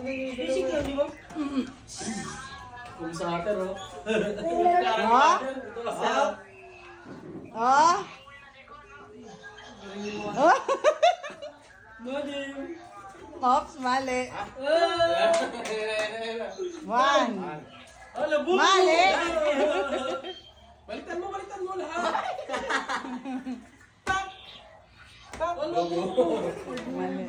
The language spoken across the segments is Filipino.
Basic lang, di ba? Kung sa atin, oh. Oh. Oh. Mali. Ops, mali. One. Ala, bubo. Mali. Balitan mo lahat. Ala, bubo. Mali.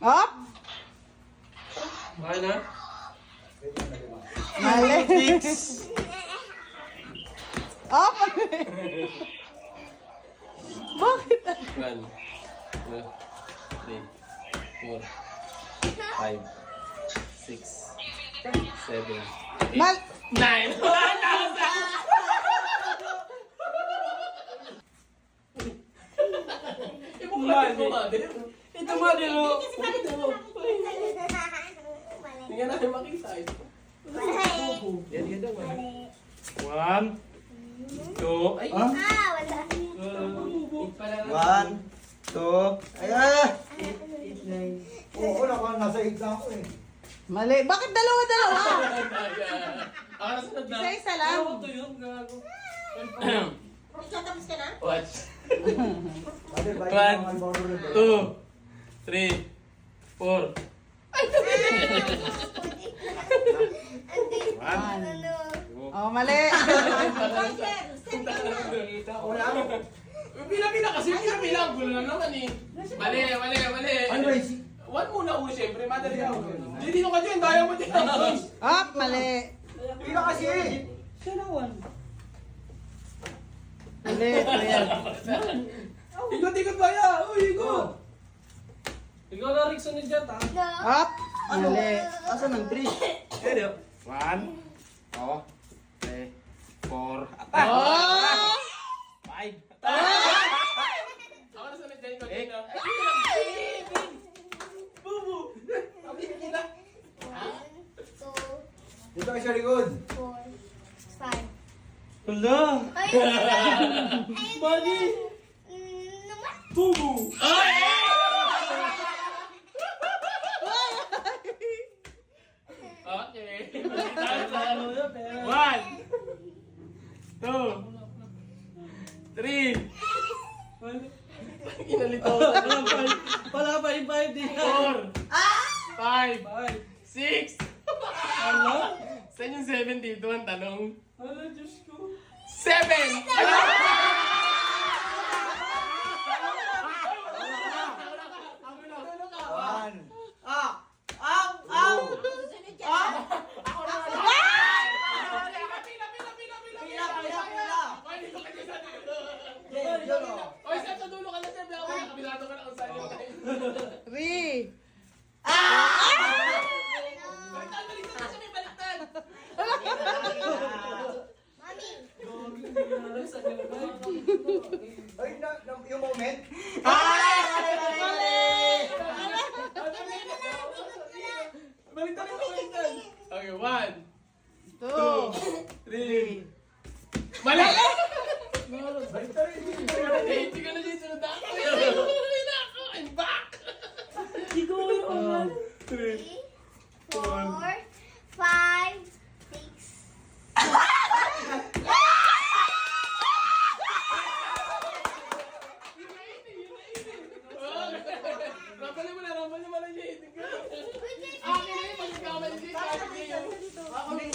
Op. Okay na? Mali. Op. Bakit? 1, 2, 3, 4, 5, 6, 7, 8, Mal. 9. Ito mali, no? Tingnan natin makita ito. Yan, yan daw. 1, 2, ay. One, two, ayan! 8, 9. Oo, nakuha nasa igna ko eh. Mali. Bakit dalawa-dalawa? Ako na sunod na. Isa-isa lang. Ano to yun? Gago. Watch. Ate, One, bayan mo ang Marlboro Red. 2, 3, 4. One. Oh, mali. Wala. Pila-pila kasi, pila-pila. Gulo na naman eh. Mali. Ano ba yung One muna ako, siyempre. Madali ako. Hindi, dito ka dyan. Daya mo dyan. Op, mali. Pila kasi eh. Siya na, 1. Mali. Ayan. Ikot-ikot ba ya? Uy, ikot. Ikaw na, Rick, sunod dyan, ta? Op. Mali. Asan ang 3? Pwede. 1, 2, 3, 4, Oh! 5. Ako na sunod dyan. Ikot dyan. Dito ka sa likod. Hala. Mali. Bubo. Okay. Ano yun, pero... 1, 2, 3, inalito ko. Pala, 5 din. 4, 5, 6. Ano? Saan yung 7 dito ang tanong? Ano, Diyos ko? 7! One. Oy, saan sa dulo ka na, sir? Kabisado ka na kung saan yung tayo. Three. Baliktad na siya, may baliktad. Ay, yung moment. Baliktad na, baliktad. Okay, 1, Two. 3. Mali! Baliktad rin. Hindi ka na dyan sunod ako. Uwi na ako. I'm back! Ikaw yun. 3. Rambalin mo lang niya. Akin na yun, magkakamali siya.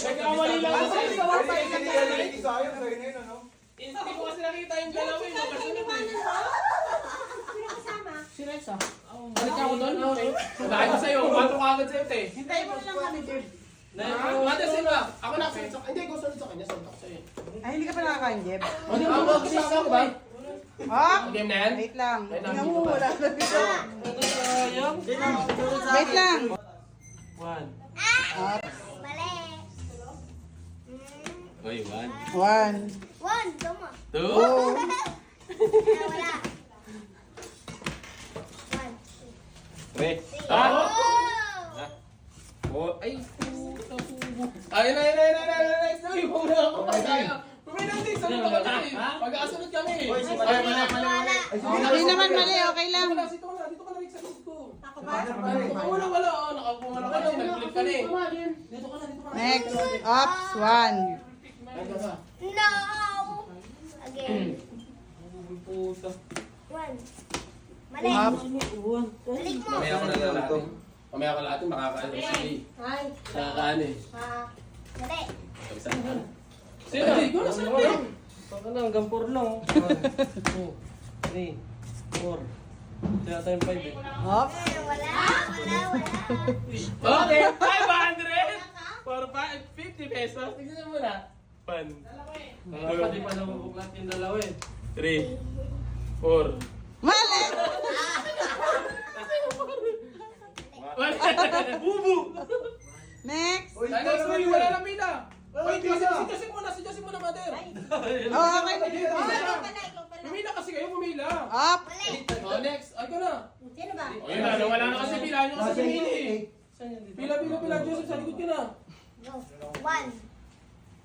Nagkamali lang kasi. Hindi sayang sa'yo na yun, ano? Hindi ko kasi nakita yung dalawa yun. Sila isa. Balik ako doon. Dahil ko sa'yo. Kumatro ka agad sa'yo, te. Hintayin mo lang kami, Jeb. Mate, sino ba? Ako nakasunod sa kanya. Hindi, ko sunod sa kanya. Sunod ako sa'yo. Ay, hindi ka pa nakakain, Jeb. Hindi ako kasama ko ba? Op. Game na yan? Wait lang. Wait lang, Tingnan dito mo, ba? wala na dito. Sayang. Wait lang. 1. Op. Uy, 1. One. 2. Two. Three. Ah! Oh, ay, puta pubo. Ay, Uy, muna ako. Pumila din, sunod ako tayo. Pag-asunod kami. Uy, si Ay, mali. Ay, sige. Hindi naman mali, okay lang. Dito ka na rin sa likod ko. Ako ba? Wala, nakapo ka na nag-flip ka na eh. Dito ka na. Next. Ops, 1. No! Again. Puta. One. Mali. Ops. Balik mo. Mamaya ko na natin. Mamaya ko natin makakaano si Ay. nakakaano eh. Mali. Saan ka? Sino? Ikaw na sa'yo. Baka na, hanggang 4 lang. 1, 2, 3, 4. Kaya tayong 5 eh. Ops. Wala. Okay, 500! For 50 pesos. Tignan mo na. 1, Pati pa naman buklat yung dalawa eh. 3, 4. Mali! Bubu! Next. Uy, Ay, next week, wala na pila. Oy, si muna, mother. Oh, okay. Pumila kasi kayo, pumila. Ops. Oh, next. Ay, ka na. Sino ba? Oh, yun na, wala na kasi pila. Nyo kasi pumili eh. Pila, Joseph, sa likod ka na. Go. One.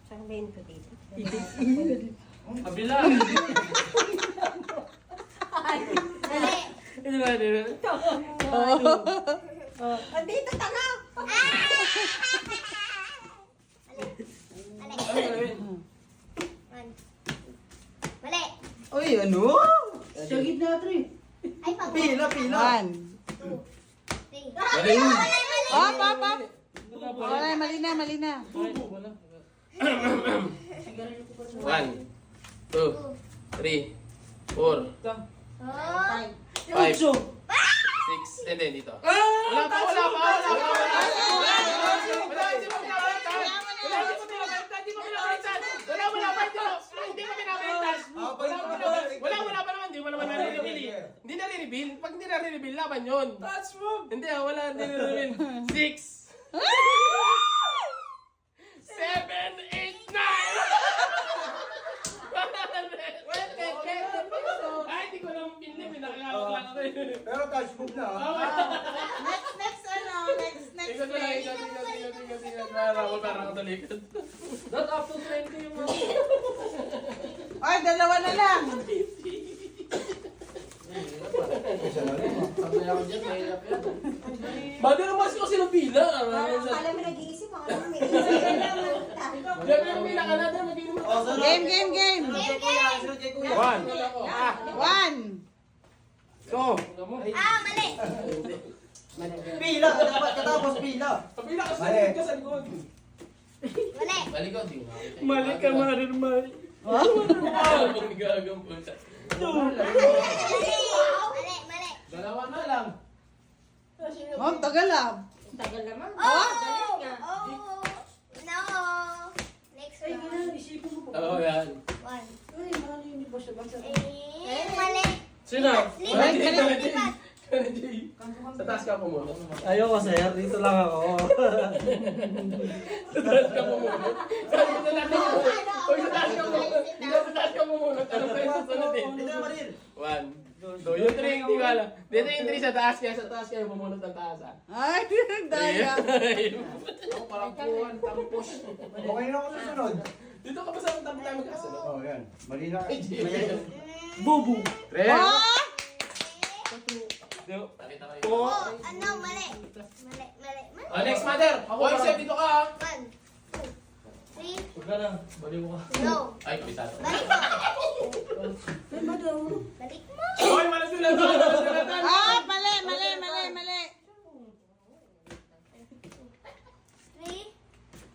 Saan ba yun ko dito? Kabila. Mali. Hindi ba, hindi ba? Dito, tanga! Mali. One. Mali. Uy, ano? Sa gitna, Tri. Ay, pag. 1. Two. Three. Mali. Op, op, op. Wala, mali na, mali na. Wala. 1, 2, 3, 4, Oh. 5, 6, and then dito. Wala pa. Wala, hindi mo pinabaliktad. Hindi mo pinabaliktad. Wala pa naman, hindi mo naman nare-reveal. Hindi nare-reveal. Pag hindi nare-reveal, laban yun. Touch move. Hindi, wala, hindi nare-reveal. 6, 7, 8, 9! Ay, hindi ko naman pinlim. Nakakawag lang ako eh. Pero touch move na ha. Next, ano? Next Tingnan ko lang, game. tingnan. Parang ako talikod. Not up to 20 yung mga. Ay, dalawa na lang. Sabay ako dyan, mahirap yan. Bago naman kasi ng pila. Akala mo nag-iisip ako naman may isip ka naman. Diyan yung pila ka na doon. Mag-inom ako. Game. Game. 1. Go! Ah, mali. Pila, dapat katapos pila. Pabila ka sa Mali. likod ka sa likod. Mali. Balikod. Mali ka, Marin, mali. Gagang punta. Mali. Dalawa na lang. Oh, tagal ah. Tagal naman. Oh! No. Next Ay, one. ganun, isipin mo po. Oo, yan. One. Ay, marami hindi ba siya basa? Mali. Sino? Lipat. Sa taas ka po muna. Ayoko, sir. Dito lang ako. Sa taas ka po muna. Sabi ko na natin. Uy, sa taas ka po muna. Sa taas ka po muna. Ano tayo sa sunod eh? 1, 2, yung 3 hindi ko alam. Dito yung 3 sa taas kaya sa taas kayo pumunod ng taas ah. Ay, daya. Ako parang puwan, tampos. Okay na ako susunod. Dito ka ba sa tabi tayo magkasunod? Oh, yan. Mali na. Bubu. 3. Oh! Nakita kayo. Oh, ano? Mali. Oh, next mother. Boy, Seb, dito ka ah. 1, 2, 3, Huwag ka na. Baliw ka. go. Ay, kabisado. Balik mo. Balik mo. Hoy, malasulatan! Malasulatan! Ah, mali. 3,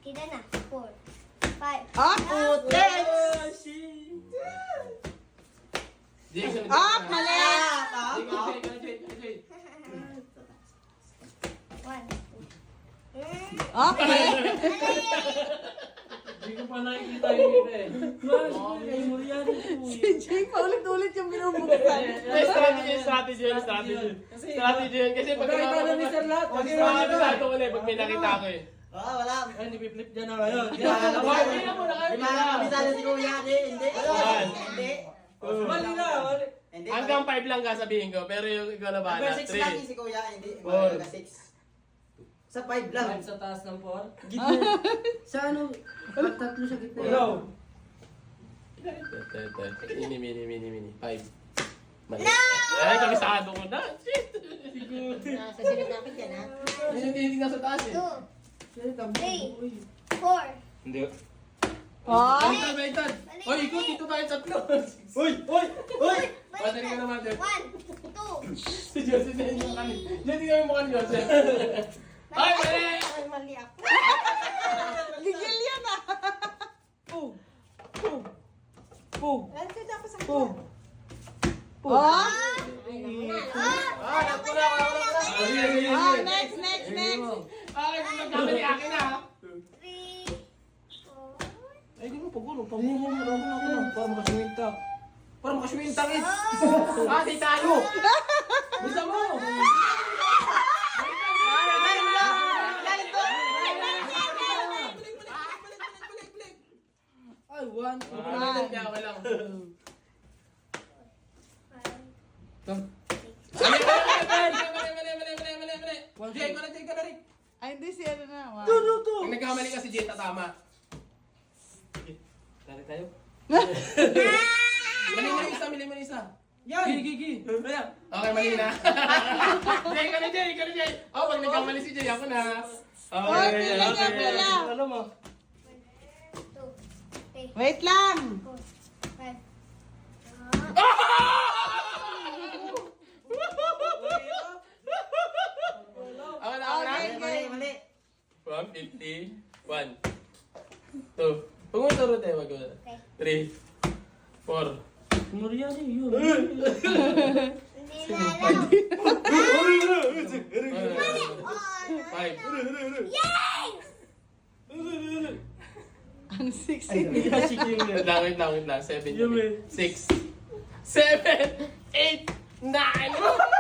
kita na. 4, 5. Up. Putek. Up, mali. One. Up, mali. Hindi ko pa nakikita yung iba eh. Mas, kay mo yan. Si Jake, paulit-ulit yung binubuksan. Strategy yun. Kasi pag Pagkakita na ni Sir lahat. kabisado ko na pag may nakita ko eh. Wala. Ay, nipip-flip dyan na kayo. Hindi na muna kayo. Kabisado si Kuya. Hindi. Hindi. Mali na, mali. Hindi. Hanggang 5 lang kasabihin ko, pero yung ikaw na bahala. Number 6 lang 3. si Kuya. Hindi. Four. Number 6. Sa 5 lang. 5 sa taas ng 4. Sa ano? Tatlo sa gitna. Mini. 5. Mali. No! Sigurado ko na. Shit. Sa silid natin yan, ha? Hindi nga sa taas eh. 2, 3, 4. Hindi. Oh. Baliktad. Hoy, ikot dito tayo tatlo. Uy! Uy! Uy! Madali ka naman, Jeff. 1, 2. Si Joseph na yung mukha ni. Hindi kami mukha ni Joseph. Ay, mali! Ay, mali ako. Gigil yan ah. Pug. Pug. Pug. Nandito dapat sa Pug. Oh. Alam mo na. Oh, next, next, next. Ay, kung nagkamali akin na. 3, 4. Ay, di mo pagulo. Pagulo mo. Para makaswinta. Para makaswinta eh. Di tayo. Bisa mo. Ay, one. Kaya okay lang. Come. Mali. Jay, ka na rin. Ay, hindi si ano na. Wow. Kung nagkamali ka si Jay, tatama. Tari tayo. Mali isa. Yan! Gigi. Ayan. Okay, mali na. Jay, ka na Jay. Oh, pag nagkamali si Jay, ako na. Oh, pila ka, pila. Alam mo. 1, 2, 3, Wait lang. 4, 5. Ako na. Okay, Mali, okay. mali. 150. 1. 2. Pag mo turo tayo, mag 3. 4. Muriani, yun. Hindi na alam. 5. Yay! Ang sexy. Wait lang. 7. 6. 7. 8. 9.